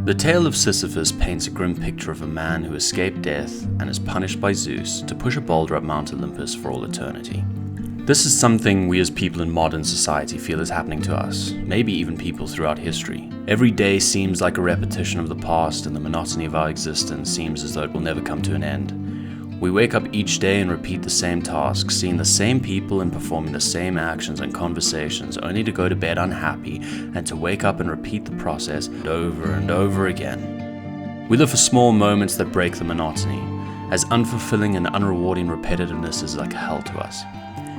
The tale of Sisyphus paints a grim picture of a man who escaped death and is punished by Zeus to push a boulder up Mount Olympus for all eternity. This is something we as people in modern society feel is happening to us, maybe even people throughout history. Every day seems like a repetition of the past, and the monotony of our existence seems as though it will never come to an end. We wake up each day and repeat the same tasks, seeing the same people and performing the same actions and conversations, only to go to bed unhappy and to wake up and repeat the process over and over again. We live for small moments that break the monotony, as unfulfilling and unrewarding repetitiveness is like hell to us.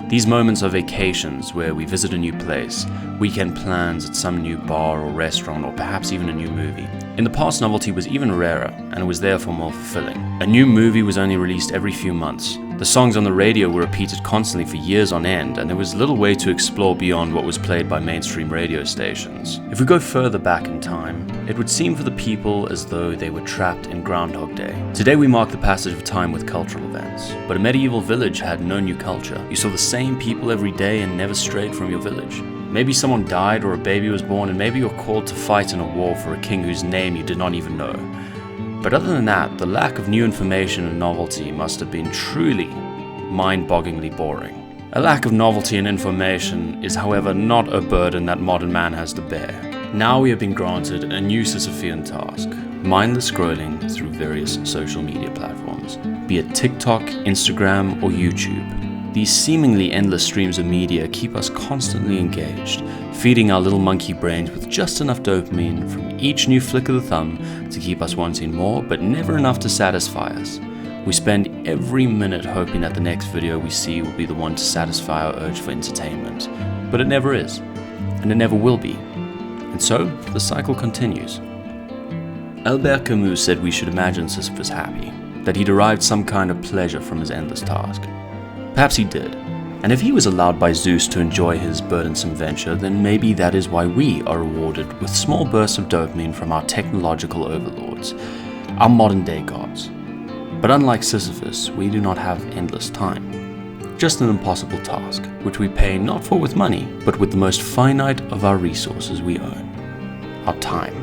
These moments are vacations where we visit a new place, weekend plans at some new bar or restaurant, or perhaps even a new movie. In the past, novelty was even rarer, and it was therefore more fulfilling. A new movie was only released every few months. The songs on the radio were repeated constantly for years on end, and there was little way to explore beyond what was played by mainstream radio stations. If we go further back in time, it would seem for the people as though they were trapped in Groundhog Day. Today we mark the passage of time with cultural events, but a medieval village had no new culture. You saw the same people every day and never strayed from your village. Maybe someone died or a baby was born, and maybe you're called to fight in a war for a king whose name you did not even know. But other than that, the lack of new information and novelty must have been truly mind-bogglingly boring. A lack of novelty and information is, however, not a burden that modern man has to bear. Now we have been granted a new Sisyphean task: mindless scrolling through various social media platforms, be it TikTok, Instagram, or YouTube. These seemingly endless streams of media keep us constantly engaged, feeding our little monkey brains with just enough dopamine from each new flick of the thumb to keep us wanting more, but never enough to satisfy us. We spend every minute hoping that the next video we see will be the one to satisfy our urge for entertainment, but it never is, and it never will be. And so, the cycle continues. Albert Camus said we should imagine Sisyphus happy, that he derived some kind of pleasure from his endless task. Perhaps he did, and if he was allowed by Zeus to enjoy his burdensome venture, then maybe that is why we are rewarded with small bursts of dopamine from our technological overlords, our modern-day gods. But unlike Sisyphus, we do not have endless time, just an impossible task, which we pay not for with money, but with the most finite of our resources we own, our time.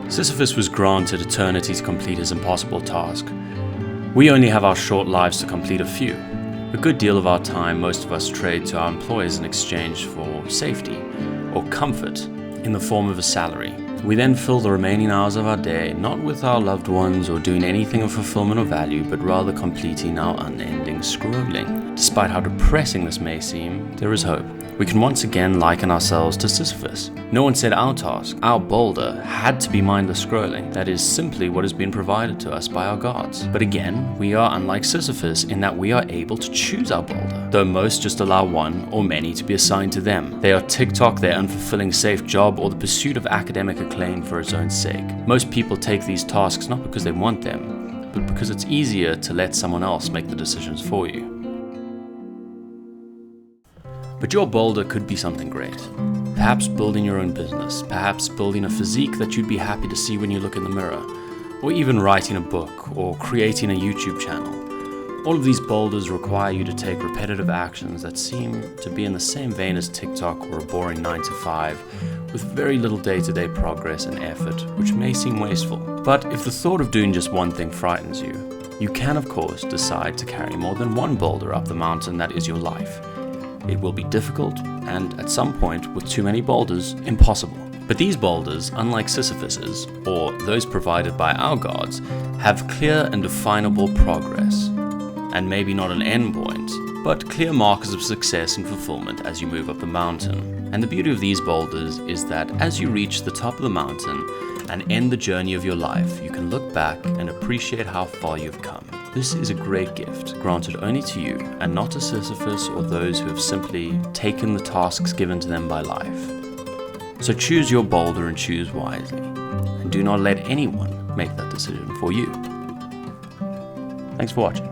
Sisyphus was granted eternity to complete his impossible task. We only have our short lives to complete a few. A good deal of our time most of us trade to our employers in exchange for safety or comfort in the form of a salary. We then fill the remaining hours of our day not with our loved ones or doing anything of fulfillment or value, but rather completing our unending scrolling. Despite how depressing this may seem, there is hope. We can once again liken ourselves to Sisyphus. No one said our task, our boulder, had to be mindless scrolling. That is simply what has been provided to us by our gods. But again, we are unlike Sisyphus in that we are able to choose our boulder, though most just allow one or many to be assigned to them. They are TikTok, their unfulfilling safe job, or the pursuit of academic acclaim for its own sake. Most people take these tasks not because they want them, but because it's easier to let someone else make the decisions for you. But your boulder could be something great. Perhaps building your own business, perhaps building a physique that you'd be happy to see when you look in the mirror, or even writing a book or creating a YouTube channel. All of these boulders require you to take repetitive actions that seem to be in the same vein as TikTok or a boring 9-to-5, with very little day-to-day progress and effort, which may seem wasteful. But if the thought of doing just one thing frightens you, you can of course decide to carry more than one boulder up the mountain that is your life. It will be difficult, and at some point, with too many boulders, impossible. But these boulders, unlike Sisyphus's, or those provided by our gods, have clear and definable progress. And maybe not an end point, but clear markers of success and fulfillment as you move up the mountain. And the beauty of these boulders is that as you reach the top of the mountain and end the journey of your life, you can look back and appreciate how far you've come. This is a great gift, granted only to you, and not to Sisyphus or those who have simply taken the tasks given to them by life. So choose your boulder and choose wisely, and do not let anyone make that decision for you. Thanks for watching.